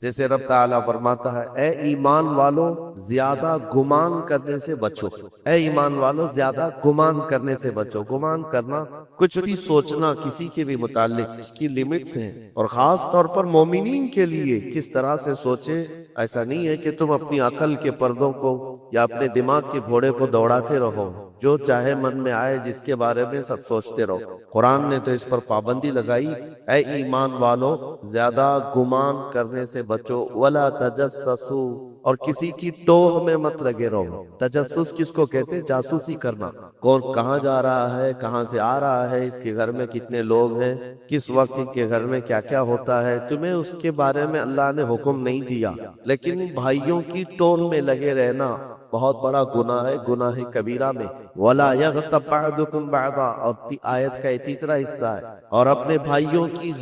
جیسے رب تعالیٰ فرماتا ہے اے ایمان والو زیادہ گمان کرنے سے بچو، اے ایمان والو زیادہ گمان کرنے سے بچو۔ گمان کرنا کچھ بھی سوچنا کسی کے بھی متعلق، اس کی لیمٹس ہیں، اور خاص طور پر مومنین کے لیے کس طرح سے سوچے۔ ایسا نہیں ہے کہ تم اپنی عقل کے پردوں کو یا اپنے دماغ کے گھوڑے کو دوڑاتے رہو، جو چاہے من میں آئے جس کے بارے میں سب سوچتے رہو۔ قرآن نے تو اس پر پابندی لگائی، اے ایمان والو زیادہ گمان کرنے سے بچو، ولا تجسسوا، اور کسی کی ٹوہ میں مت لگے رہو۔ تجسس کس کو کہتے ہیں؟ جاسوسی کرنا، کون کہاں جا رہا ہے، کہاں سے آ رہا ہے، اس کے گھر میں کتنے لوگ ہیں، کس وقت ان کے گھر میں کیا کیا ہوتا ہے، تمہیں اس کے بارے میں اللہ نے حکم نہیں دیا، لیکن بھائیوں کی ٹوہ میں لگے رہنا بہت بڑا گناہ ہے، گناہ کبیرہ میں۔ وَلَا يَغْتَبْ بَعْضُكُمْ بَعْضًا، اور آیت کا یہ تیسرا حصہ ہے، اور اپنے بھائیوں کی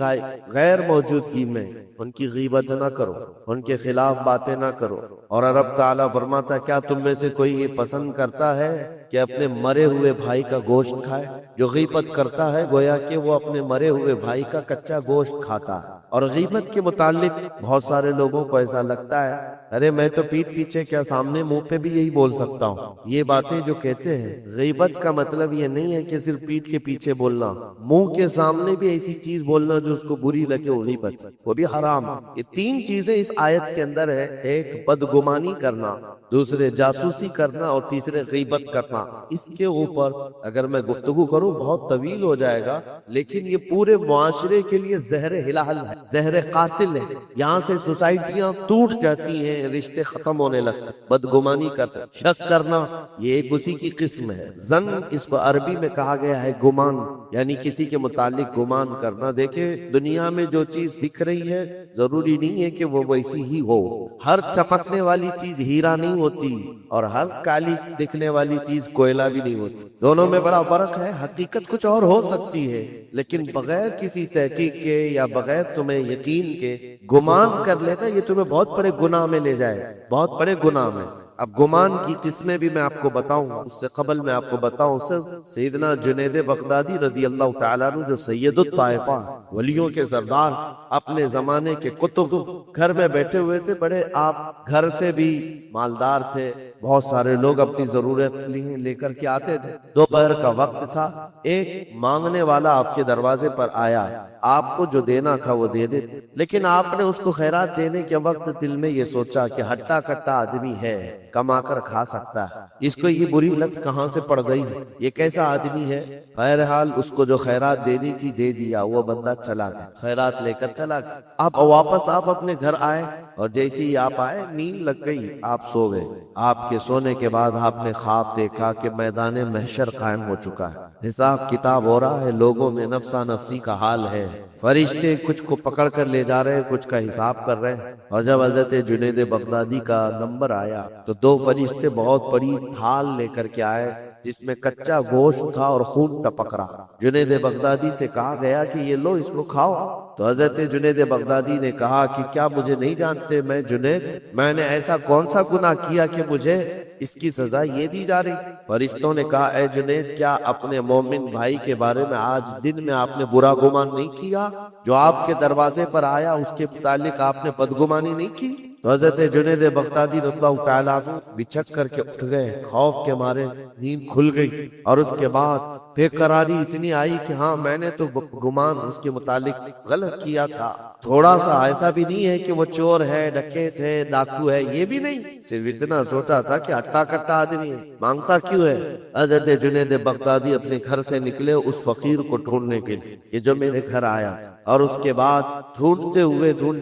غیر موجودگی میں ان کی غیبت نہ کرو، ان کے خلاف باتیں نہ کرو۔ اور رب تعالیٰ فرماتا ہے کیا تم میں سے کوئی یہ پسند کرتا ہے کہ اپنے مرے ہوئے بھائی کا گوشت کھائے؟ جو غیبت کرتا ہے گویا کہ وہ اپنے مرے ہوئے بھائی کا کچا گوشت کھاتا ہے۔ اور غیبت کے متعلق بہت سارے لوگوں کو ایسا لگتا ہے ارے میں تو پیٹھ پیچھے کیا سامنے منہ پہ بھی یہی بول سکتا ہوں۔ یہ باتیں جو کہتے ہیں، غیبت کا مطلب یہ نہیں ہے کہ صرف پیٹھ کے پیچھے بولنا، منہ کے سامنے بھی ایسی چیز بولنا جو اس کو بری لگے، وہ غیبت، وہ بھی حرام۔ یہ تین چیزیں اس آیت کے اندر ہے، ایک بدگمانی کرنا، دوسرے جاسوسی کرنا، اور تیسرے غیبت کرنا۔ اس کے اوپر اگر میں گفتگو کروں بہت طویل ہو جائے گا، لیکن یہ پورے معاشرے کے لیے زہر ہلاہل ہے، زہر قاتل ہے۔ یہاں سے سوسائٹیاں ٹوٹ جاتی ہیں، رشتے ختم ہونے لگتے ہیں۔ بدگمانی کرنا، شک کرنا، یہ ایک اسی کی قسم ہے۔ ظن اس کو عربی میں کہا گیا ہے گمان، یعنی کسی کے متعلق گمان کرنا۔ دیکھیں دنیا میں جو چیز دکھ رہی ہے ضروری نہیں ہے کہ وہ ویسی ہی ہو۔ ہر چمکنے والی چیز ہیرا نہیں ہوتی، اور ہر کالی دکھنے والی چیز کوئلہ بھی نہیں ہوتی، دونوں میں بڑا فرق ہے۔ حقیقت کچھ اور ہو سکتی ہے، لیکن بغیر کسی تحقیق کے یا بغیر تمہیں یقین کے گمان کر لینا، یہ تمہیں بہت بڑے گناہ میں لے جائے، بہت بڑے گناہ میں۔ اب گمان کی قسمیں بھی میں آپ کو بتاؤں گا، اس سے قبل میں آپ کو بتاؤں سیدنا جنید بغدادی رضی اللہ تعالیٰ عنہ، جو سید الطائفہ، ولیوں کے سردار، اپنے زمانے کے قطب، گھر میں بیٹھے ہوئے تھے، بڑے آپ گھر سے بھی مالدار تھے، بہت سارے لوگ اپنی ضرورت لے کر کے آتے تھے۔ دوپہر کا وقت تھا، ایک مانگنے والا آپ کے دروازے پر آیا، آپ کو جو دینا تھا وہ دے دیتے، لیکن آپ نے اس کو خیرات دینے کے وقت دل میں یہ سوچا کہ ہٹا کٹا آدمی ہے، کما کر کھا سکتا ہے، اس کو یہ بری لت کہاں سے پڑ گئی، یہ کیسا آدمی ہے۔ بہرحال اس کو جو خیرات دینی تھی دے دیا، وہ بندہ چلا گیا، خیرات لے کر چلا گیا۔ اب واپس آپ اپنے گھر آئے، اور جیسے ہی آپ آئے نیند لگ گئی، آپ سو گئے۔ آپ کے سونے کے بعد آپ نے خواب دیکھا کہ میدان محشر قائم ہو چکا ہے، حساب کتاب ہو رہا ہے، لوگوں میں نفسا نفسی کا حال ہے، فرشتے کچھ کو پکڑ کر لے جا رہے ہیں، کچھ کا حساب کر رہے ہیں۔ اور جب حضرت جنید بغدادی کا نمبر آیا تو دو فرشتے بہت بڑی تھال لے کر کے آئے، جس میں کچا گوشت تھا اور خون ٹپک رہا۔ جنید بغدادی سے کہا گیا کہ یہ لو، اس کو کھاؤ۔ تو حضرت جنید بغدادی نے کہا کہ کیا مجھے نہیں جانتے؟ میں جنید، میں نے ایسا کون سا گناہ کیا کہ مجھے اس کی سزا یہ دی جا رہی؟ فرشتوں نے کہا اے جنید، کیا اپنے مومن بھائی کے بارے میں آج دن میں آپ نے برا گمان نہیں کیا؟ جو آپ کے دروازے پر آیا اس کے متعلق آپ نے بدگمانی نہیں کی؟ تو حضرت جنید بغدادی رضی اللہ تعالیٰ عنہ بچک کر کے اٹھ گئے، خوف کے مارے نیند کھل گئی، اور اس کے بعد بے قراری اتنی آئی کہ ہاں میں نے تو گمان اس کے متعلق غلط کیا تھا، تھوڑا سا ایسا بھی نہیں ہے کہ وہ چور ہے، ڈکیت ہے، ڈاکو ہے، یہ بھی نہیں، صرف اتنا سوچا تھا کہ ہٹا کٹا آدمی ہے، مانگتا کیوں ہے۔ حضرت جنید بغدادی اپنے گھر سے نکلے اس فقیر کو ڈھونڈنے کے لیے کہ جو میرے گھر آیا، اور اس کے بعد ڈھونڈتے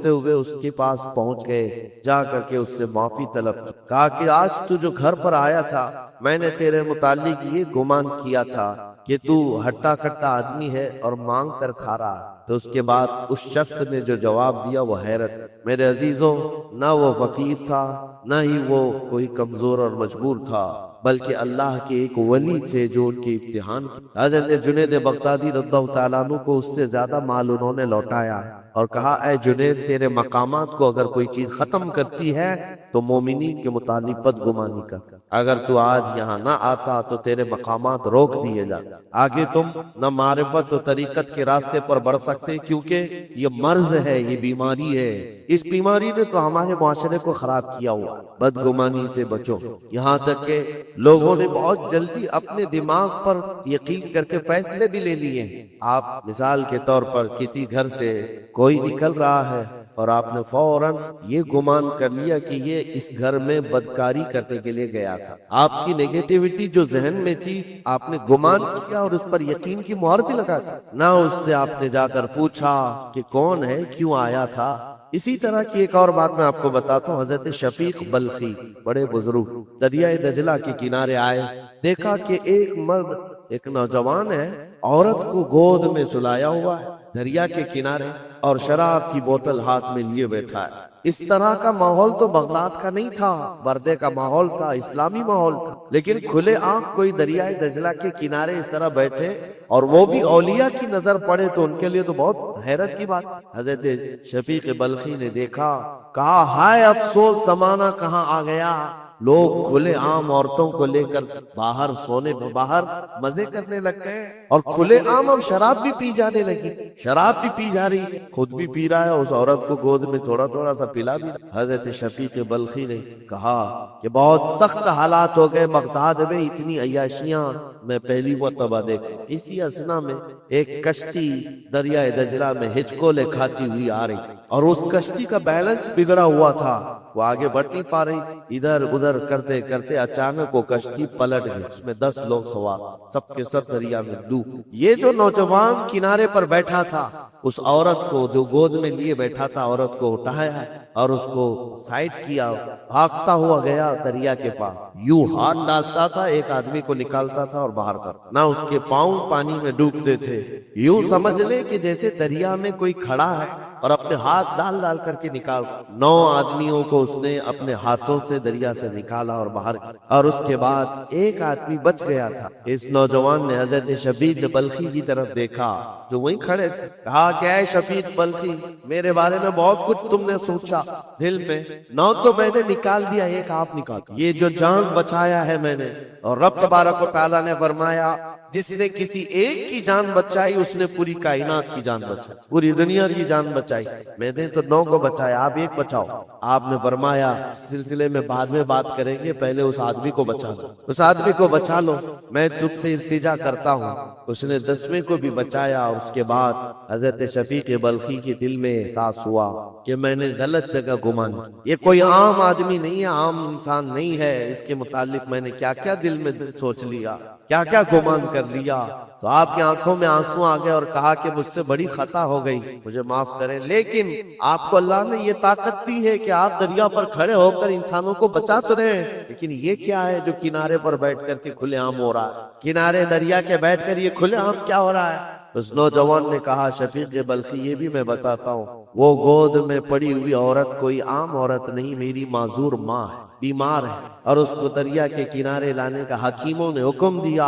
ہوئے اس کے پاس پہنچ گئے، جا کر کے اس سے معافی طلب کی، کہا کہ آج تو جو گھر پر آیا تھا میں نے تیرے متعلق یہ گمان کیا تھا کہ تو ہٹا کٹا آدمی ہے اور مانگ کر کھا رہا ہے۔ تو اس کے بعد اس شخص نے جو جواب دیا وہ حیرت۔ میرے عزیزوں، نہ وہ فقیر تھا، نہ ہی وہ کوئی کمزور اور مجبور تھا، بلکہ اللہ کے ایک ولی تھے جو ان کے امتحان کی۔ حضرت جنید بغدادی رضی اللہ تعالیٰ عنہ کو اس سے زیادہ مال انہوں نے لوٹایا ہے، اور کہا اے جنید تیرے مقامات کو اگر کوئی چیز ختم کرتی ہے تو مومنین کے متعلق بدگمانی کر، اگر تو آج یہاں نہ آتا تو تیرے مقامات روک دیے جاتے، آگے تم نہ معرفت و طریقت کے راستے پر بڑھ سکتے، کیونکہ یہ مرض ہے، یہ بیماری ہے، اس بیماری نے تو ہمارے معاشرے کو خراب کیا ہوا۔ بدگمانی سے بچو، یہاں تک کہ لوگوں نے بہت جلدی اپنے دماغ پر یقین کر کے فیصلے بھی لے لیے ہیں۔ آپ مثال کے طور پر کسی گھر سے کوئی نکل رہا ہے اور آپ نے فوراً یہ گمان کر لیا کہ یہ اس گھر میں بدکاری کرنے کے لیے گیا تھا۔ آپ کی نیگیٹیوٹی جو ذہن میں تھی آپ نے گمان کیا اور اس پر یقین کی مہر بھی لگا دی، نہ اس سے آپ نے جا کر پوچھا کہ کون ہے، کیوں آیا تھا۔ اسی طرح کی ایک اور بات میں آپ کو بتاتا ہوں، حضرت شفیق بلخی بڑے بزرگ دریائے دجلہ کے کنارے آئے، دیکھا کہ ایک مرد، ایک نوجوان ہے، عورت کو گود میں سلایا ہوا ہے دریا کے کنارے اور شراب کی بوتل ہاتھ میں لیے بیٹھا ہے۔ اس طرح کا ماحول تو بغداد کا نہیں تھا، بردے کا ماحول تھا، اسلامی ماحول تھا، لیکن کھلے آنکھ کوئی دریائے دجلہ کے کنارے اس طرح بیٹھے اور وہ بھی اولیاء کی نظر پڑے تو ان کے لیے تو بہت حیرت کی بات تھی۔ حضرت شفیق بلخی نے دیکھا، کہا ہائے افسوس زمانہ کہاں آ گیا، لوگ کھلے عام عورتوں کو لے کر باہر سونے باہر مزے کرنے لگ گئے، اور کھلے عام اب شراب بھی پی جانے لگی، شراب بھی پی جا رہی، خود بھی پی رہا ہے، اس عورت کو گود میں تھوڑا تھوڑا سا پلا بھی۔ حضرت شفیق بلخی نے کہا کہ بہت سخت حالات ہو گئے بغداد میں، اتنی عیاشیاں میں پہلی مرتبہ دیکھوں۔ اسی اسنا میں ایک کشتی دریائے دجلہ میں ہچکولے کھاتی ہوئی آ رہی، اور اس کشتی کا بیلنس بگڑا ہوا تھا، وہ آگے بڑھ نہیں پا رہی تھی، ادھر ادھر کرتے کرتے اچانک وہ کشتی پلٹ گئی، اس میں 10 لوگ سوار، سب کے سب دریا میں ڈوب۔ یہ جو نوجوان کنارے پر بیٹھا تھا، اس عورت کو جو گود میں لیے بیٹھا تھا، عورت کو اٹھایا اور اس کو سائڈ کیا، بھاگتا ہوا گیا دریا کے پاس، یوں ہاتھ ڈالتا تھا، ایک آدمی کو نکالتا تھا اور باہر کر، نہ اس کے پاؤں پانی میں ڈوبتے تھے، یوں سمجھ لے کہ جیسے دریا میں کوئی کھڑا ہے اور اپنے ہاتھ ڈال ڈال کر کے نکال۔ 9 آدمیوں کو اس نے اپنے ہاتھوں سے دریا سے نکالا اور باہر، اور اس کے بعد ایک آدمی بچ گیا تھا۔ اس نوجوان نے حضرت شفیق بلخی کی طرف دیکھا جو وہیں کھڑے تھے، کہا کہ اے شفیق بلخی، میرے بارے میں بہت کچھ تم نے سوچا دل میں، 9 تو میں نے نکال دیا، ایک آپ نکال، یہ جو جان بچایا ہے میں نے، اور رب تبارک و تعالیٰ نے فرمایا جس نے کسی ایک کی جان بچائی اس نے پوری کائنات کی جان بچائی، پوری دنیا کی جان بچائی، میں نے تو 9 کو بچایا، آپ ایک بچاؤ۔ آپ نے فرمایا اس سلسلے میں بعد میں بات کریں گے، پہلے اس آدمی کو بچا لو، اس آدمی کو بچا لو، میں تجھ سے التجا کرتا ہوں۔ اس نے 10ویں کو بھی بچایا۔ اس کے بعد حضرت شفیق بلخی کے دل میں احساس ہوا کہ میں نے غلط جگہ گمان، یہ کوئی عام آدمی نہیں ہے، عام انسان نہیں ہے، اس کے متعلق میں نے کیا کیا دل میں سوچ لیا، کیا کیا گمان کر لیا۔ تو آپ کی آنکھوں میں آنسو آ گئے اور کہا کہ مجھ سے بڑی خطا ہو گئی، مجھے معاف کریں، لیکن آپ کو اللہ نے یہ طاقت دی ہے کہ آپ دریا پر کھڑے ہو کر انسانوں کو بچا تو رہے ہیں، لیکن یہ کیا ہے جو کنارے پر بیٹھ کر کے کھلے عام ہو رہا ہے، کنارے دریا کے بیٹھ کر یہ کھلے عام کیا ہو رہا ہے؟ اس نوجوان نے کہا شفیق بلخی یہ بھی میں بتاتا ہوں، وہ گود میں پڑی ہوئی عورت کوئی عام عورت نہیں، میری معذور ماں ہے، بیمار ہے، اور اس کو دریا کے کنارے لانے کا حکیموں نے حکم دیا،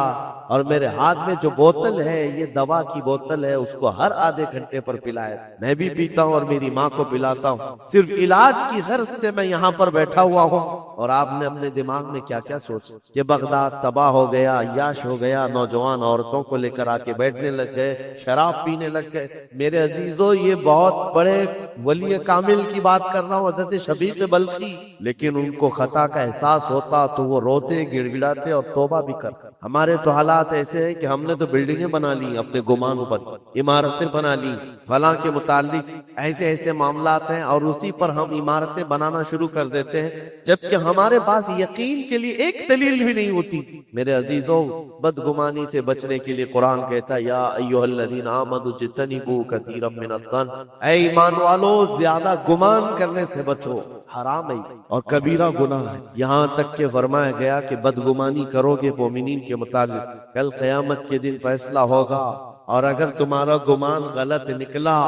اور میرے ہاتھ میں جو بوتل ہے یہ دوا کی بوتل ہے، اس کو ہر آدھے گھنٹے پر پلائے، میں بھی پیتا ہوں اور میری ماں کو پلاتا ہوں، صرف علاج کی غرض سے میں یہاں پر بیٹھا ہوا ہوں۔ اور آپ نے اپنے دماغ میں کیا کیا سوچا کہ بغداد تباہ ہو گیا، عیاش ہو گیا، نوجوان عورتوں کو لے کر آ کے بیٹھنے لگ گئے، شراب پینے لگ گئے۔ میرے عزیزو یہ بہت بڑے ولی کامل کی بات کر رہا ہوں، حضرت شفیق بلخی، لیکن ان کو خطا کا احساس ہوتا تو وہ روتے گڑ گڑاتے اور توبہ بھی کرتے۔ ہمارے تو حالات ایسے ہیں کہ ہم نے تو بلڈنگیں بنا لی اپنے گمان پر، عمارتیں بنا لی، فلاں کے متعلق ایسے ایسے معاملات ہیں، اور اسی پر ہم عمارتیں بنانا شروع کر دیتے ہیں، جبکہ ہمارے پاس یقین کے لیے ایک دلیل بھی نہیں ہوتی۔ میرے عزیزوں، بدگمانی سے بچنے کے لیے قرآن کہتا ہے یا ایھا الذین آمنوا اجتنبوا کثیرا من الظن، اے ایمان والو زیادہ گمان کرنے سے بچو، حرام ہے اور کبیرہ گناہ ہے۔ یہاں تک کہ فرمایا گیا کہ بدگمانی کرو گے مومنین کے متعلق، کل قیامت کے دن فیصلہ ہوگا، اور اگر تمہارا گمان غلط نکلا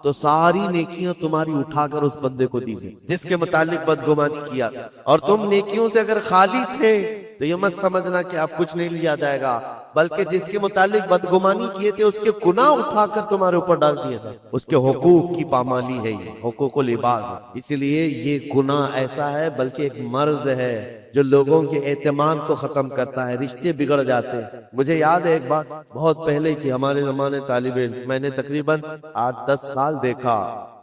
تو ساری نیکیاں تمہاری اٹھا کر اس بندے کو دیجیے جس کے متعلق بدگمانی کیا، اور تم نیکیوں سے اگر خالی تھے تو یہ مت سمجھنا کہ اب کچھ نہیں لیا جائے گا، بلکہ جس کے متعلق بدگمانی کیے تھے اس کے گناہ اٹھا کر تمہارے اوپر ڈال دیا تھا. اس کے حقوق کی پامالی ہے یہ حقوق العباد. اس لیے یہ گناہ ایسا ہے بلکہ ایک مرض ہے جو لوگوں کے اعتماد کو ختم کرتا ہے, رشتے بگڑ جاتے ہیں. مجھے یاد ہے ایک بات بہت پہلے کی, ہمارے زمانے طالب علم, میں نے تقریباً 8-10 سال دیکھا,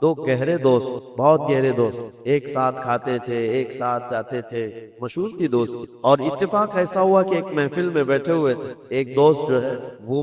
2 گہرے دوست, بہت گہرے دوست, ایک ساتھ کھاتے تھے, ایک ساتھ جاتے تھے, مشہور تھی دوست. اور اتفاق ایسا ہوا کہ ایک محفل میں بیٹھے ہوئے تھے, ایک دوست جو ہے وہ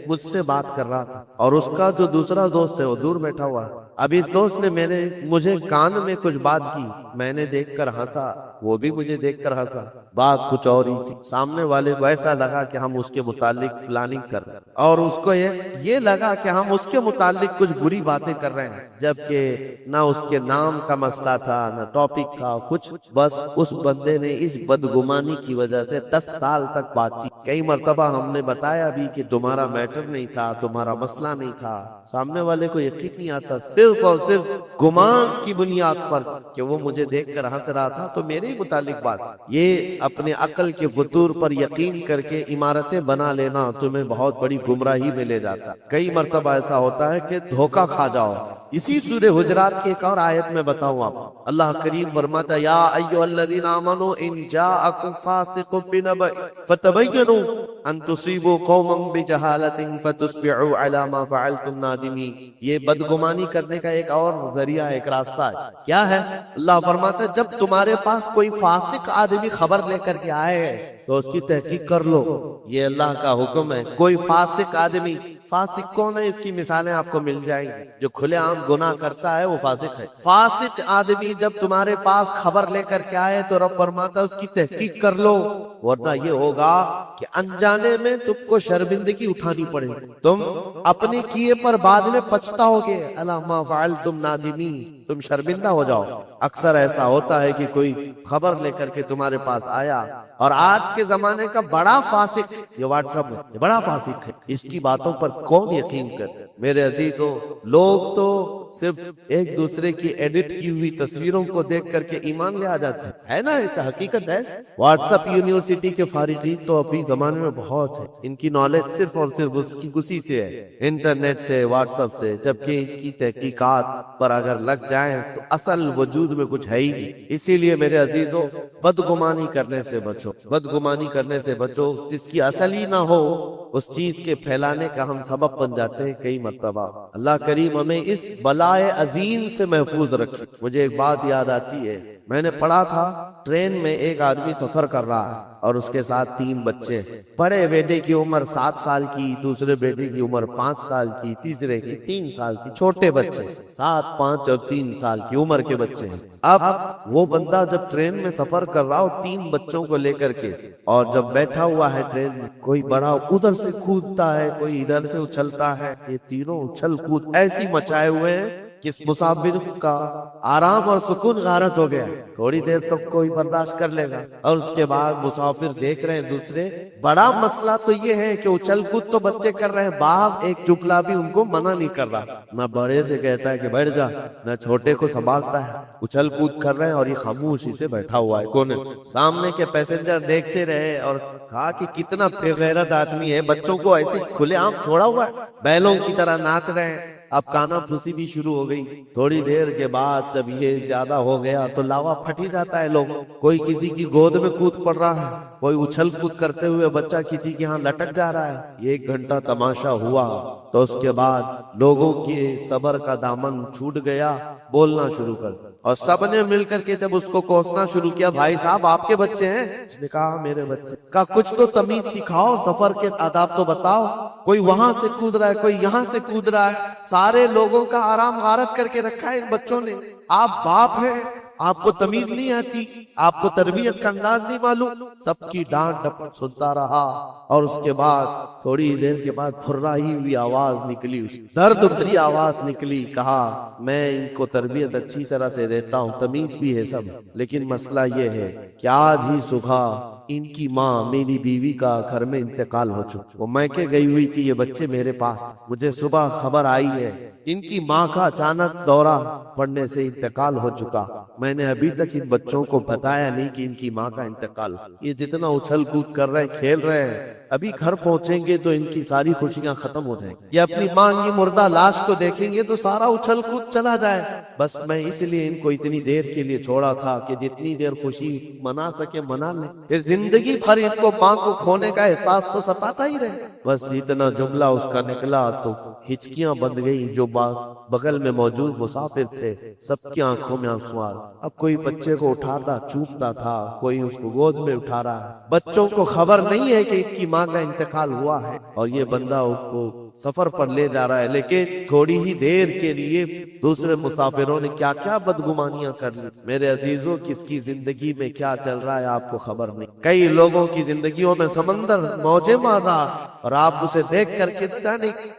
مجھ سے بات کر رہا تھا اور اس کا جو دوسرا دوست ہے وہ دور بیٹھا ہوا ہے. اب اس دوست نے مجھے کان میں کچھ بات کی, میں نے دیکھ کر ہنسا, وہ بھی مجھے دیکھ کر ہنسا. بات کچھ اور ہی تھی. سامنے والے کو ایسا لگا کہ ہم اس کے متعلق پلاننگ کر رہے ہیں اور اس کو یہ لگا کہ ہم اس کے متعلق کچھ بری باتیں کر رہے ہیں, جبکہ نہ اس کے نام کا مسئلہ تھا نہ ٹاپک تھا کچھ. بس اس بندے نے اس بدگمانی کی وجہ سے 10 سال تک بات چیت. کئی مرتبہ ہم نے بتایا بھی کہ تمہارا میٹر نہیں تھا, تمہارا مسئلہ نہیں تھا. سامنے والے کو یقین نہیں آتا, صرف اور صرف گمان کی بنیاد پر کہ وہ مجھے دیکھ کر ہنس رہا تھا تو میرے ہی متعلق بات. یہ اپنے عقل کے فطور پر یقین کر کے عمارتیں بنا لینا تمہیں بہت بڑی گمراہی میں لے جاتا. کئی مرتبہ ایسا ہوتا ہے کہ دھوکہ کھا جاؤ. اسی سورہ حجرات کی ایک اور آیت میں بتاؤں آپ, اللہ کریم فرماتا یا ایھا الذین آمنوا ان جاءکم فاسق بنبأ فتبینوا ان تصیبوا قوما بجہالۃ فتصبحوا علی ما فعلتم نادمین. یہ بدگمانی کرنے کا ایک اور ذریعہ, ایک راستہ ہے. کیا ہے؟ اللہ فرماتا ہے جب تمہارے پاس کوئی فاسق آدمی خبر لے کر کے آئے تو اس کی تحقیق کر لو. یہ اللہ کا حکم ہے. کوئی فاسق آدمی, فاسق کون ہے اس کی مثالیں آپ کو مل جائیں گی. جو کھلے عام گناہ کرتا ہے وہ فاسق ہے. فاسق آدمی جب تمہارے پاس خبر لے کر کے آئے تو رب فرماتا ہے اس کی تحقیق کر لو, ورنہ یہ ہوگا کہ انجانے میں تم کو شرمندگی اٹھانی پڑے, تم اپنے کیے پر بعد میں پچھتاؤ گے. الا ما فعلتم نادمین, تم شرمندہ ہو جاؤ. اکثر ایسا ہوتا ہے کہ کوئی خبر لے کر کے تمہارے پاس آیا, اور آج کے زمانے کا بڑا فاسق یہ واٹس ایپ ہے, بڑا فاسق ہے. اس کی باتوں پر کون یقین کر؟ میرے عزیزو, لوگ تو صرف ایک دوسرے کی ایڈٹ کی ہوئی تصویروں کو دیکھ کر کے ایمان لے آ جاتے ہیں, ہے نا, ایسا حقیقت ہے. واٹس ایپ یونیورسٹی کے فارغین تو ابھی زمانے میں بہت ہے, ان کی نالج صرف اور صرف اس کی اسی سے ہے, انٹرنیٹ سے, واٹس ایپ سے. جبکہ ان کی تحقیقات پر اگر لگ جائیں تو اصل وجود میں کچھ ہے ہی نہیں. اسی لیے میرے عزیزو, بدگمانی کرنے سے بچو, بدگمانی کرنے سے بچو. جس کی اصل ہی نہ ہو اس چیز کے پھیلانے کا ہم سبب بن جاتے ہیں کئی مرتبہ. اللہ کریم ہمیں اس بلائے عظیم سے محفوظ رکھے. مجھے ایک بات یاد آتی ہے, میں نے پڑھا تھا ٹرین میں ایک آدمی سفر کر رہا ہے اور اس کے ساتھ 3 بچے. بڑے بیٹے کی عمر 7 سال کی, دوسرے بیٹے کی عمر 5 سال کی, تیسرے کی 3 سال کی. چھوٹے بچے, 7, 5 اور 3 سال کی عمر کے بچے ہیں. اب وہ بندہ جب ٹرین میں سفر کر رہا ہو 3 بچوں کو لے کر کے, اور جب بیٹھا ہوا ہے ٹرین میں, کوئی بڑا ادھر سے کودتا ہے, کوئی ادھر سے اچھلتا ہے. یہ تینوں اچھل کود ایسی مچائے ہوئے ہیں کہ مسافر کا آرام اور سکون غارت ہو گیا. تھوڑی دیر تک کوئی برداشت کر لے گا, اور اس کے بعد مسافر دیکھ رہے ہیں دوسرے. بڑا مسئلہ تو یہ ہے کہ اچھل کود تو بچے کر رہے ہیں, باپ ایک چکلا بھی ان کو منع نہیں کر رہا. نہ بڑے سے کہتا ہے کہ بیٹھ جا, نہ چھوٹے کو سنبھالتا ہے. اچھل کود کر رہے ہیں اور یہ خاموشی سے بیٹھا ہوا ہے کونے. سامنے کے پیسنجر دیکھتے رہے اور کہا کہ کتنا بے غیرت آدمی ہے, بچوں کو ایسے کھلے عام چھوڑا ہوا ہے, بیلوں کی طرح ناچ رہے ہیں. اب کانا پھوسی بھی شروع ہو گئی. تھوڑی دیر کے بعد جب یہ زیادہ ہو گیا تو لاوا پھٹ ہی جاتا ہے. لوگ, کوئی کسی کی گود میں کود پڑ رہا ہے, کوئی اچھل کود کرتے ہوئے بچہ کسی کے ہاں لٹک جا رہا ہے. یہ 1 گھنٹہ تماشا ہوا تو اس کے بعد لوگوں کے صبر کا دامن چھوٹ گیا, بولنا شروع کر, اور سب نے مل کر کے جب اس کو کوسنا شروع کیا, بھائی صاحب آپ کے بچے ہیں؟ اس نے کہا میرے بچے. کہا کچھ تو تمیز سکھاؤ, سفر کے آداب تو بتاؤ. کوئی وہاں سے کود رہا ہے, کوئی یہاں سے کود رہا ہے. سارے لوگوں کا آرام غارت کر کے رکھا ہے ان بچوں نے. آپ باپ ہیں, آپ کو تمیز نہیں آتی, آپ کو تربیت کا انداز نہیں معلوم. سب کی ڈانٹ ڈپٹ سنتا رہا, اور اس کے بعد تھوڑی دیر کے بعد پھررائی ہوئی آواز نکلی, اس درد بھری آواز نکلی. کہا میں ان کو تربیت اچھی طرح سے دیتا ہوں, تمیز بھی ہے سب, لیکن مسئلہ یہ ہے کہ آج ہی صبح ان کی ماں میری بیوی کا گھر میں انتقال ہو چکا. وہ میکے گئی ہوئی تھی, یہ بچے میرے پاس. مجھے صبح خبر آئی ہے ان کی ماں کا اچانک دورہ پڑنے سے انتقال ہو چکا. میں نے ابھی تک ان بچوں کو بتایا نہیں کہ ان کی ماں کا انتقال. یہ جتنا اچھل کود کر رہے ہیں، کھیل رہے ہیں، ابھی گھر پہنچیں گے تو ان کی ساری خوشیاں ختم ہو جائیں گی. یہ اپنی ماں کی مردہ لاش کو دیکھیں گے تو سارا اچھل کود چلا جائے. بس میں اس لیے ان کو اتنی دیر کے لیے چھوڑا تھا کہ جتنی دیر خوشی منا سکے منا لیں، پھر زندگی بھر ان کو ماں کو کھونے کا احساس تو ستاتا ہی رہے. بس اتنا جملہ اس کا نکلا تو ہچکیاں بند گئی. جو بغل میں موجود مسافر تھے سب کی آنکھوں میں آنسو آ رہے. اب کوئی بچے کو اٹھاتا چومتا تھا، کوئی اس کو گود میں اٹھا رہا ہے. بچوں کو خبر نہیں ہے کہ ان کی ماں کا انتقال ہوا ہے اور یہ بندہ اس کو سفر پر لے جا رہا ہے. لیکن تھوڑی ہی دیر کے لیے دوسرے مسافروں نے کیا کیا بدگمانیاں کر لی. میرے عزیزوں، کس کی زندگی میں کیا چل رہا ہے آپ کو خبر نہیں. کئی لوگوں کی زندگیوں میں سمندر موجیں مار رہا اور آپ اسے دیکھ کر کے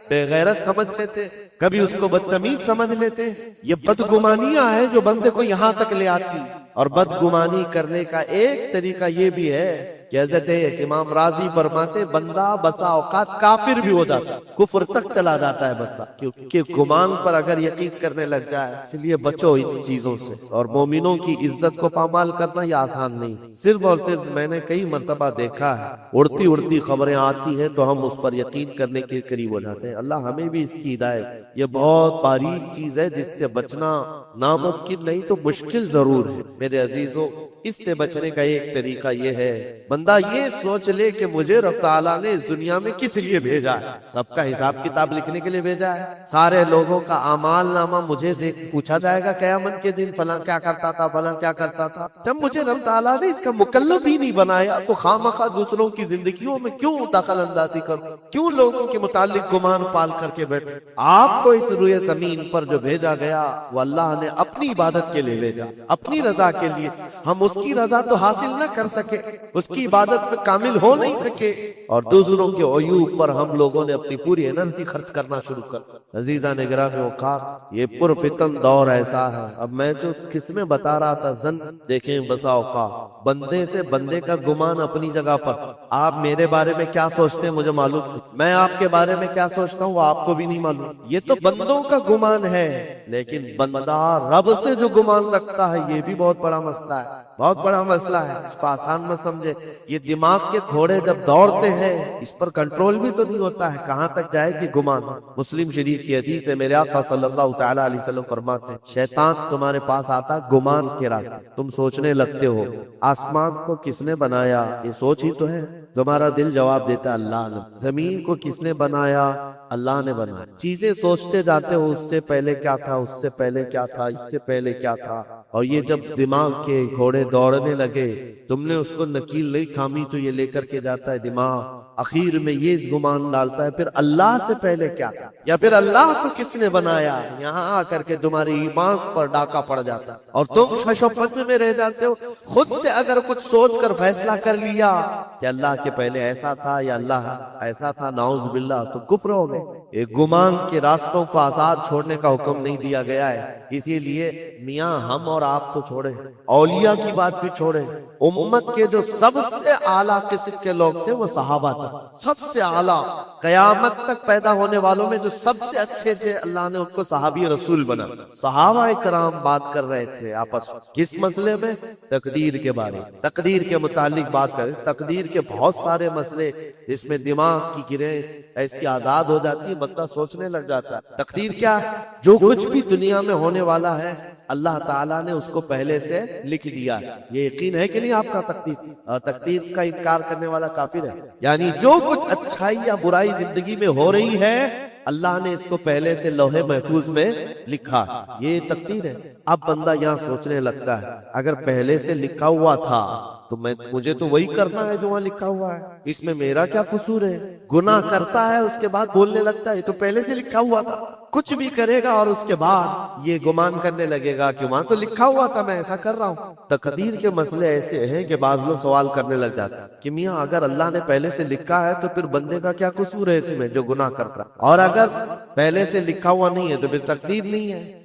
بے غیرت سمجھ لیتے، کبھی اس کو بدتمیز سمجھ لیتے. یہ بدگمانیاں ہیں جو بندے کو یہاں تک لے آتی. اور بدگمانی کرنے کا ایک طریقہ یہ بھی ہے کہ حضرت امام راضی فرماتے بندہ بسا اوقات کافر بھی ہو جاتا، کفر تک چلا جاتا ہے بندہ، کیونکہ گمان پر اگر یقین کرنے لگ جائے. اس لیے بچو ان چیزوں سے. اور مومنوں کی عزت کو پامال کرنا یہ آسان نہیں. صرف اور صرف میں نے کئی مرتبہ دیکھا ہے اڑتی اڑتی خبریں آتی ہیں تو ہم اس پر یقین کرنے کے قریب ہو جاتے ہیں. اللہ ہمیں بھی اس کی ہدایت. یہ بہت باریک چیز ہے جس سے بچنا ناممکن نہیں تو مشکل ضرور ہے. میرے عزیزوں، اس سے بچنے کا ایک طریقہ یہ ہے بندہ یہ سوچ لے کہ مجھے رب تعالیٰ نے اس دنیا میں کس لیے بھیجا ہے. سب کا حساب کتاب لکھنے کے لیے بھیجا ہے. سارے لوگوں کا اعمال نامہ مجھے پوچھا جائے گا قیامت کے دن، فلاں کیا کرتا تھا، فلاں کیا کرتا تھا. جب مجھے رب تعالیٰ نے اس کا مکلف ہی نہیں بنایا تو خامخواہ دوسروں کی زندگیوں میں کیوں دخل اندازی کروں، کیوں لوگوں کے متعلق گمان پال کر کے بیٹھے. آپ کو اس روئے زمین پر جو بھیجا گیا وہ اللہ نے اپنی عبادت کے لیے بھیجا، اپنی رضا کے لیے. ہم اس کی رضا تو حاصل نہ کر سکے، اس کی عبادت میں کامل ہو نہیں سکے، اور دوسروں کے عیوب پر ہم لوگوں نے اپنی پوری انرجی خرچ کرنا شروع کر. عزیزان گرامی وقار، یہ پرفتن دور ایسا ہے. اب میں جو کس میں بتا رہا تھا، زن دیکھیں بسا اوقات بندے سے بندے کا گمان اپنی جگہ پر. آپ میرے بارے میں کیا سوچتے ہیں مجھے معلوم نہیں، میں آپ کے بارے میں کیا سوچتا ہوں وہ آپ کو بھی نہیں معلوم. یہ تو بندوں کا گمان ہے، لیکن بندہ رب سے جو گمان رکھتا ہے یہ بھی بہت بڑا مسئلہ ہے، بہت بڑا مسئلہ ہے. اس کو آسان مت سمجھے. یہ دماغ کے گھوڑے جب دوڑتے ہیں اس پر کنٹرول بھی تو نہیں ہوتا ہے، کہاں تک جائے گی گمان. مسلم شریف کی حدیث ہے، میرے آقا صلی اللہ تعالی علیہ وسلم فرماتے ہیں شیطان تمہارے پاس آتا گمان کے راستے. تم سوچنے لگتے ہو آسمان کو کس نے بنایا، یہ سوچ ہی تو ہے. تمہارا دل جواب دیتا اللہ نے. زمین کو کس نے بنایا، اللہ نے بنایا. چیزیں سوچتے جاتے ہو اس سے پہلے کیا تھا، اس سے پہلے کیا تھا، اس سے پہلے کیا تھا. اور یہ جب دماغ کے گھوڑے دوڑنے لگے تم نے اس کو نکیل نہیں تھامی تو یہ لے کر کے جاتا ہے دماغ. اخیر میں یہ گمان ڈالتا ہے پھر اللہ سے پہلے کیا تھا، یا پھر اللہ کو کس نے بنایا. یہاں آ کر کے تمہاری ایمان پر ڈاکہ پڑ جاتا ہے اور تم شش و پنج میں رہ جاتے ہو. خود سے اگر کچھ سوچ کر فیصلہ کر لیا کہ اللہ کے پہلے ایسا تھا یا اللہ ایسا تھا، نعوذ باللہ، تو کفر ہو گئے. ایک گمان کے راستوں کو آزاد چھوڑنے کا حکم نہیں دیا گیا ہے. اسی لیے میاں ہم اور آپ تو چھوڑے، اولیاء کی بات بھی چھوڑے، امت کے جو سب سے اعلیٰ قسم کے لوگ تھے وہ صحابہ تھے. سب سے اعلیٰ قیامت تک پیدا ہونے والوں میں جو سب سے اچھے تھے اللہ نے ان کو صحابی رسول بنا. صحابہ کرام بات کر رہے تھے آپس کس مسئلے میں، تقدیر کے بارے، تقدیر کے متعلق بات کریں. تقدیر کے بہت سارے مسئلے جس میں دماغ کی گرہیں ایسی آزاد ہو جاتی ہے بندہ سوچنے لگ جاتا ہے. تقدیر کیا ہے؟ جو کچھ بھی دنیا میں ہونے والا ہے اللہ تعالیٰ نے اس کو پہلے سے لکھ دیا. یہ یقین ہے کہ نہیں آپ کا تقدیر؟ اور تقدیر کا انکار کرنے والا کافر ہے. یعنی جو کچھ اچھائی یا برائی زندگی میں ہو رہی ہے اللہ نے اس کو پہلے سے لوح محفوظ میں لکھا، یہ تقدیر ہے. اب بندہ یہاں سوچنے لگتا ہے اگر پہلے سے لکھا ہوا تھا تو مجھے تو وہی کرنا ہے جو وہاں لکھا ہوا ہے، اس میں میرا کیا قصور ہے. گناہ کرتا ہے اس کے بعد بولنے لگتا ہے یہ تو پہلے سے لکھا ہوا تھا. کچھ بھی کرے گا اور اس کے بعد یہ گمان کرنے لگے گا کہ وہاں تو لکھا ہوا تھا میں ایسا کر رہا ہوں. تقدیر کے مسئلے ایسے ہیں کہ بعض لوگ سوال کرنے لگ جاتے ہیں کہ میاں اگر اللہ نے پہلے سے لکھا ہے تو پھر بندے کا کیا قصور ہے اس میں جو گناہ کرتا ہے، اور اگر پہلے سے لکھا ہوا نہیں ہے تو پھر تقدیر نہیں ہے.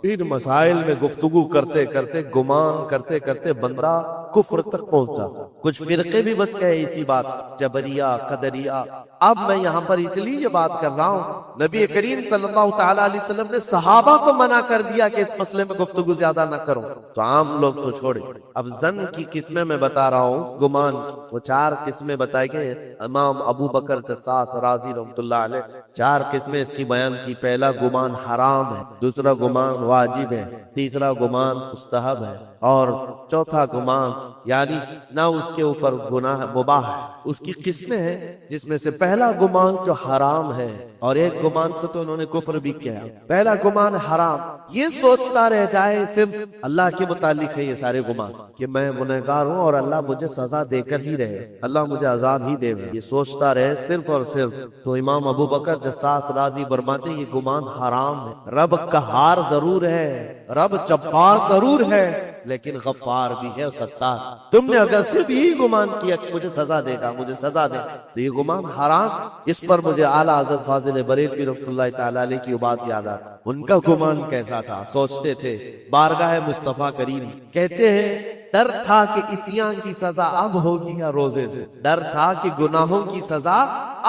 ان مسائل میں گفتگو کرتے کرتے گمان کرتے کرتے بندہ کفر تک پہنچا. کچھ فرقے بھی بن گئے اسی بات، جبریہ، قدریہ، اب میں یہاں پر اس لیے یہ بات کر رہا ہوں، نبی کریم صلی اللہ تعالی علیہ وسلم نے صحابہ کو منع کر دیا کہ اس مسئلے میں گفتگو زیادہ نہ کرو، تو عام لوگ تو چھوڑے۔ اب ظن کی قسمیں میں بتا رہا ہوں، گمان وہ 4 قسمیں بتائی گئے، امام ابو بکر جساس رازی رحمۃ اللہ علیہ 4 قسمیں اس کی بیان کی۔ پہلا گمان حرام ہے، دوسرا گمان واجب ہے، تیسرا گمان مستحب ہے، اور چوتھا گمان یعنی نہ اس کے اوپر گناہ مباح ہے۔ اس کی قسمیں ہیں جس میں سے پہلا گمان جو حرام ہے، اور ایک گمان کو تو انہوں نے کفر بھی کیا۔ پہلا گمان حرام، یہ سوچتا رہ جائے صرف اللہ کے متعلق ہے یہ سارے گمان کہ میں گنہگار ہوں اور اللہ مجھے سزا دے کر ہی رہے، اللہ مجھے عذاب ہی دے، یہ سوچتا رہے صرف اور صرف، تو امام ابو بکر جساس رازی فرماتے ہیں یہ گمان حرام ہے۔ رب قہار ضرور ہے، رب جبار ضرور ہے، لیکن غفار بھی ہے، ستار۔ تم نے اگر صرف یہی گمان کیا کہ مجھے سزا دے گا، مجھے سزا دے، تو یہ گمان حرام۔ اس پر مجھے اعلیٰ حضرت فاضل بریلوی رحمۃ اللہ تعالی علیہ کی بات یاد آتی۔ ان کا گمان کیسا تھا؟ سوچتے تھے بارگاہ مصطفیٰ کریم، کہتے ہیں ڈر تھا کہ عصیان کی سزا اب ہوگی یا روزے سے، ڈر تھا کہ گناہوں کی سزا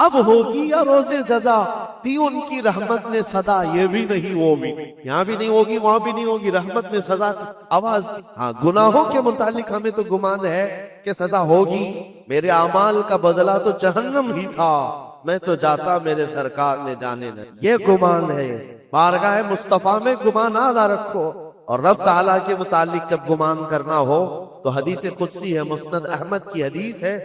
اب ہوگی یا روزے جزا، دی ان کی رحمت نے صدا، یہ بھی نہیں وہ بھی، یہاں بھی نہیں ہوگی وہاں بھی نہیں ہوگی، رحمت نے سزا آواز دی۔ ہاں گناہوں کے متعلق ہمیں تو گمان ہے کہ سزا ہوگی، میرے اعمال کا بدلہ تو جہنم ہی تھا، میں تو جاتا میرے سرکار نے جانے نہ، یہ گمان ہے۔ بارگاہ مصطفیٰ میں گمان نہ رکھو، اور رب تعالیٰ کے متعلق جب گمان کرنا ہو تو حدیث قدسی ہے، مسند احمد کی حدیث ہے،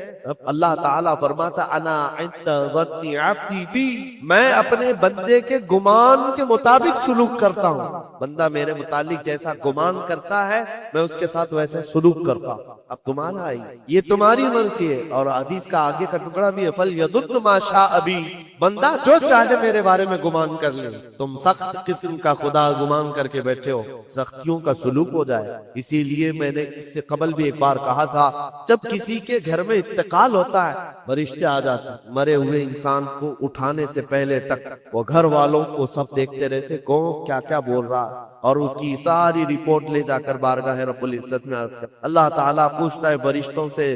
اللہ تعالیٰ فرماتا انا عند ظن عبدی بی، میں اپنے بندے کے گمان کے مطابق سلوک کرتا ہوں، بندہ میرے متعلق جیسا گمان کرتا ہے میں اس کے ساتھ ویسے سلوک کرتا ہوں۔ اب تمہارا یہ تمہاری مرضی ہے، اور حدیث کا آگے کا ٹکڑا بھی ہے فَلْيَظُنُّ مَا شَاءَ بِي، بندہ جو چاہے میرے بارے میں گمان کر لے۔ تم سخت قسم کا خدا گمان کر کے بیٹھے ہو، سختیوں کا سلوک ہو جائے۔ اسی لیے میں نے اس سے قبل بھی ایک بار کہا تھا، جب کسی کے گھر میں انتقال ہوتا ہے فرشتے آ جاتے ہیں، مرے ہوئے انسان کو اٹھانے سے پہلے تک وہ گھر والوں کو سب دیکھتے رہتے کون کیا کیا بول رہا ہے، اور اس کی ساری رپورٹ لے جا کر بارگاہ رب العزت میں عرض کر اللہ تعالیٰ پوچھتا ہے فرشتوں سے،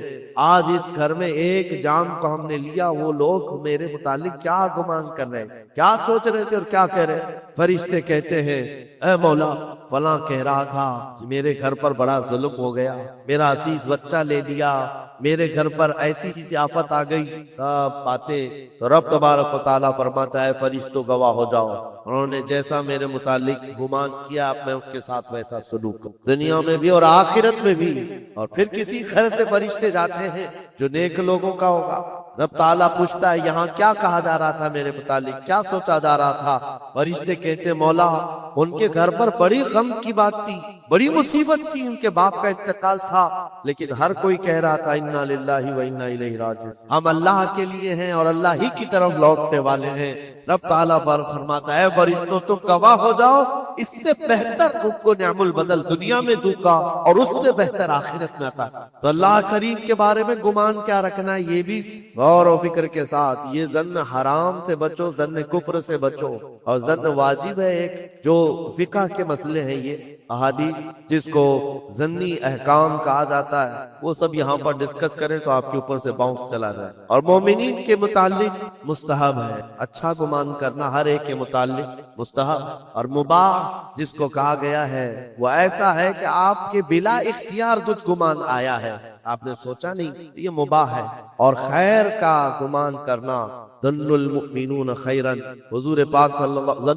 آج اس گھر میں ایک جان کو ہم نے لیا، وہ لوگ میرے متعلق کیا گمان کر رہے تھے، کیا سوچ رہے تھے اور کیا کہہ رہے تھے؟ فرشتے کہتے ہیں اے مولا فلاں کہہ رہا تھا کہ میرے گھر پر بڑا ظلم ہو گیا، میرا عزیز بچہ لے لیا، میرے گھر پر ایسی چیز آفت آ گئی، سب باتیں۔ تو رب تبارک و تعالیٰ فرماتا ہے فرشتوں گواہ ہو جاؤ، انہوں نے جیسا میرے متعلق گمان کیا میں ان کے ساتھ ویسا سلوک کروں، دنیا میں بھی اور آخرت میں بھی۔ اور پھر کسی گھر سے فرشتے جاتے ہیں جو نیک لوگوں کا ہوگا، رب تعالیٰ پوچھتا ہے یہاں کیا کہا جا رہا تھا میرے متعلق، کیا سوچا جا رہا تھا؟ فرشتے کہتے مولا ان کے گھر پر بڑی غم کی بات تھی، بڑی مصیبت تھی، ان کے باپ کا انتقال تھا، لیکن ہر کوئی کہہ رہا تھا انا للہ و انا الیہ راجعون، ہم اللہ کے لیے ہیں اور اللہ ہی کی طرف لوٹنے والے ہیں۔ رب تعالیٰ پر فرماتا ہے فرشتوں تم گواہ ہو جاؤ، اس سے بہتر تم کو نعم البدل دنیا میں دوں گا اور اس سے بہتر آخرت میں عطا۔ تو اللہ کریم کے بارے میں گمان کیا رکھنا ہے یہ بھی غور و فکر کے ساتھ، یہ ظن حرام سے بچو، ظن کفر سے بچو، اور ظن واجب ہے ایک جو فقہ کے مسئلے ہیں، یہ احادیث جس کو ظنی احکام کہا جاتا ہے وہ سب یہاں پر ڈسکس کریں تو آپ کے اوپر سے باؤنس چلا جائے۔ اور مومنین کے متعلق مستحب ہے، اچھا گمان کرنا ہر ایک کے متعلق مستحب، اور مباح جس کو کہا گیا ہے وہ ایسا ہے کہ آپ کے بلا اختیار کچھ گمان آیا ہے، آپ نے سوچا نہیں، یہ مباح ہے۔ اور خیر کا گمان کرنا، ظن المؤمنون خیرا، حضور پاک صلی اللہ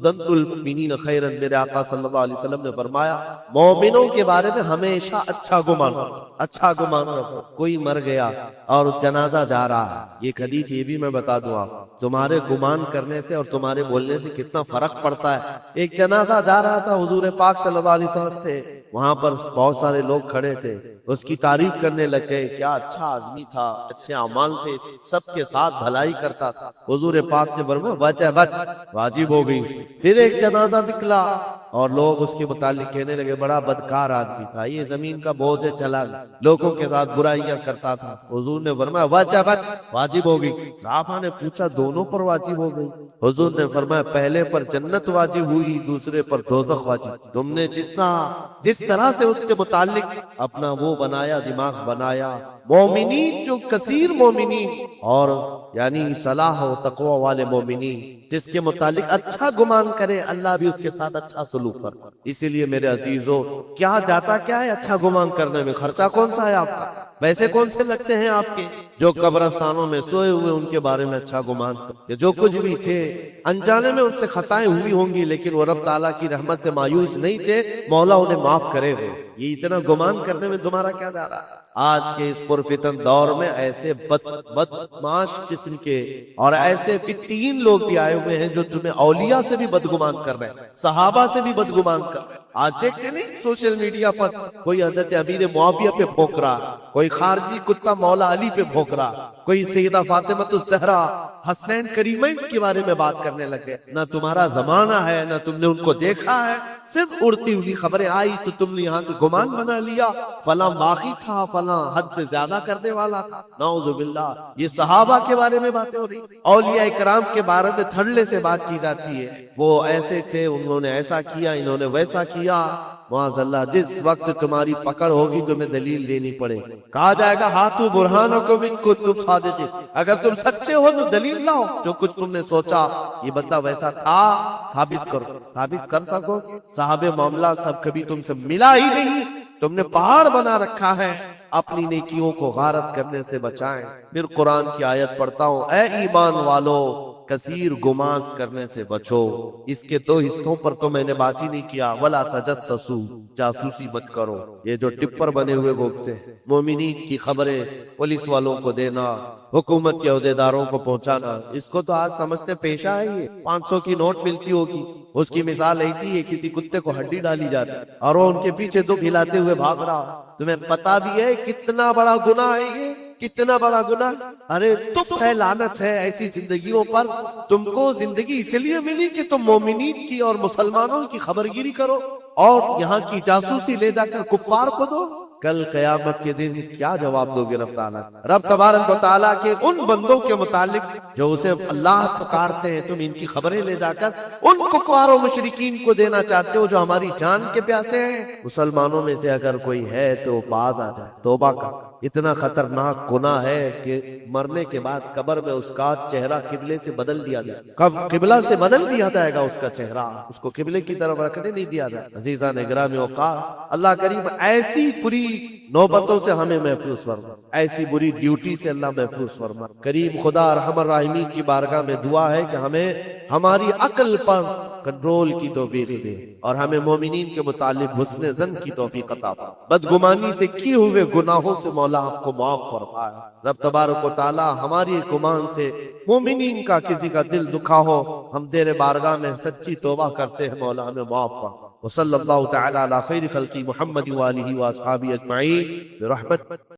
ظن المؤمنین خیرا، میرے آقا صلی اللہ علیہ وسلم نے فرمایا مومنوں کے بارے میں ہمیشہ اچھا گمان رکھو، اچھا گمان رکھو۔ کوئی مر گیا اور جنازہ جا رہا ہے، یہ حدیث یہ بھی میں بتا دوں آپ، تمہارے گمان کرنے سے اور تمہارے بولنے سے کتنا فرق پڑتا ہے۔ ایک جنازہ جا رہا تھا، حضور پاک صلی اللہ علیہ وسلم تھے وہاں پر، بہت سارے لوگ کھڑے تھے، اس کی تعریف کرنے لگے، کیا اچھا آدمی تھا، اچھے اعمال تھے، سب کے ساتھ بھلائی کرتا تھا۔ حضور پاک نے فرمایا بچ واجب ہو گئی۔ پھر ایک جنازہ نکلا، اور لوگ اس کے متعلق کہنے لگے بڑا بدکار آدمی تھا، یہ زمین کا بوجھ چلا گیا، لوگوں کے ساتھ برائیاں کرتا تھا۔ حضور نے فرمایا وجبت، واجب ہو گئی۔ صحابہ نے پوچھا دونوں پر واجب ہو گئی؟ حضور نے فرمایا پہلے پر جنت واجب ہوئی، دوسرے پر دوزخ واجب۔ تم نے جس طرح سے اس کے متعلق اپنا وہ بنایا، دماغ بنایا، مومنین جو کثیر مومنین اور یعنی صلاح و تقوی والے مومنین جس کے متعلق اچھا گمان کرے، اللہ بھی اس کے ساتھ اچھا سلوک فرمائے۔ اسی لیے میرے عزیزو، کیا جاتا کیا ہے اچھا گمان کرنے میں؟ خرچہ کون سا ہے آپ کا؟ پیسے کون سے لگتے ہیں آپ کے؟ جو قبرستانوں میں سوئے ہوئے ان کے بارے میں اچھا گمان کہ جو کچھ بھی تھے انجانے میں ان سے خطائیں ہوئی ہوں گی، لیکن وہ رب تعالیٰ کی رحمت سے مایوس نہیں تھے، مولا انہیں معاف کرے ہوئے۔ یہ اتنا گمان کرنے میں تمہارا کیا جا رہا ہے؟ آج کے اس پرفتن دور میں ایسے بدمعاش قسم کے اور ایسے فتین لوگ بھی آئے ہوئے ہیں جو تمہیں اولیاء سے بھی بدگمان کر رہے ہیں، صحابہ سے بھی بدگمان کر رہے ہیں۔ آج دیکھتے نہیں سوشل میڈیا پر کوئی حضرت امیر معاویہ پہ بھونک رہا، کوئی خارجی کتا مولا علی پہ بھونک رہا، کوئی سیدہ فاطمہ الزہرا حسنین کریمین کے بارے میں بات کرنے لگے۔ نہ تمہارا زمانہ ہے، نہ تم نے ان کو دیکھا ہے، صرف اڑتی ہوئی خبریں آئی تو تم نے یہاں سے گمان بنا لیا فلاں باغی تھا، فلاں حد سے زیادہ کرنے والا تھا۔ نعوذ باللہ، یہ صحابہ کے بارے میں باتیں ہو رہی، اولیاء کرام کے بارے میں تھڑلے سے بات کی جاتی ہے، وہ ایسے تھے، انہوں نے ایسا کیا، انہوں نے ویسا کیا۔ معاذ اللہ، جس وقت تمہاری پکڑ ہوگی تمہیں دلیل دینی پڑے، کہا جائے گا ہاتھو برہانکم ان کنتم صادقین، اگر تم سچے ہو تو دلیل لاؤ، جو کچھ تم نے سوچا یہ بندہ ویسا تھا ثابت کرو، ثابت کر سکو۔ صاحب معاملہ تب کبھی تم سے ملا ہی نہیں، تم نے پہاڑ بنا رکھا ہے، اپنی نیکیوں کو غارت کرنے سے بچائیں۔ پھر قرآن کی آیت پڑھتا ہوں، اے ایمان والو کثیر گمان کرنے سے بچو۔ اس کے دو حصوں پر تو میں نے بات ہی نہیں کیا، ولا تجسسو، جاسوسی مت کرو۔ یہ جو ٹپر بنے ہوئے گھومتے ہیں، مومنین کی خبریں پولیس والوں کو دینا، حکومت کے عہدیداروں کو پہنچانا، اس کو تو آج سمجھتے پیشہ ہے۔ یہ 500 کی نوٹ ملتی ہوگی، اس کی مثال ایسی ہے کسی کتے کو ہڈی ڈالی جاتی اور وہ ان کے پیچھے دو ہلاتے ہوئے بھاگ رہا۔ تمہیں پتا بھی ہے کتنا بڑا گناہ ہے یہ، کتنا بڑا گناہ۔ ارے تم ہے، لعنت ہے ایسی زندگیوں پر۔ تم کو زندگی اس لیے ملی کہ تم مومنین کی اور مسلمانوں کی خبرگیری کرو اور یہاں کی جاسوسی لے جا کر کفار کو دو۔ کل قیامت کے دن کیا جواب دو گے رب تعالیٰ؟ رب تبارک و تعالیٰ کے ان بندوں کے متعلق جو اسے اللہ پکارتے ہیں، تم ان کی خبریں لے جا کر ان کفار و مشرکین کو دینا چاہتے ہو جو ہماری جان کے پیاسے ہیں۔ مسلمانوں میں سے اگر کوئی ہے تو باز آ جائے، توبہ کر۔ اتنا خطرناک گناہ ہے کہ مرنے کے بعد قبر میں اس کا چہرہ قبلے سے بدل دیا جائے، قبلہ سے بدل دیا جائے گا اس کا چہرہ، اس کو قبلے کی طرف رکھنے نہیں دیا جائے۔ عزیزان گرامی اوقات، اللہ کریم ایسی بری نوبتوں سے ہمیں محفوظ فرما، ایسی بری ڈیوٹی سے اللہ محفوظ فرما۔ کریم خدا ارحم الراحمین کی بارگاہ میں دعا ہے کہ ہمیں ہماری عقل پر کنٹرول کی توفیق دے اور ہمیں مومنین کے متعلق حسن ظن کی توفیق عطا فرما۔ بدگمانی سے کیے ہوئے گناہوں سے مولا آپ کو معاف فرمائے۔ رب تبارک و تعالی ہماری گمان سے مومنین کا کسی کا دل دکھا ہو، ہم تیرے بارگاہ میں سچی توبہ کرتے ہیں، مولا ہمیں معاف فرما۔ وصلی اللہ تعالی علی خیر خلقی محمد وآلہ واصحابہ اجمعین برحمتک۔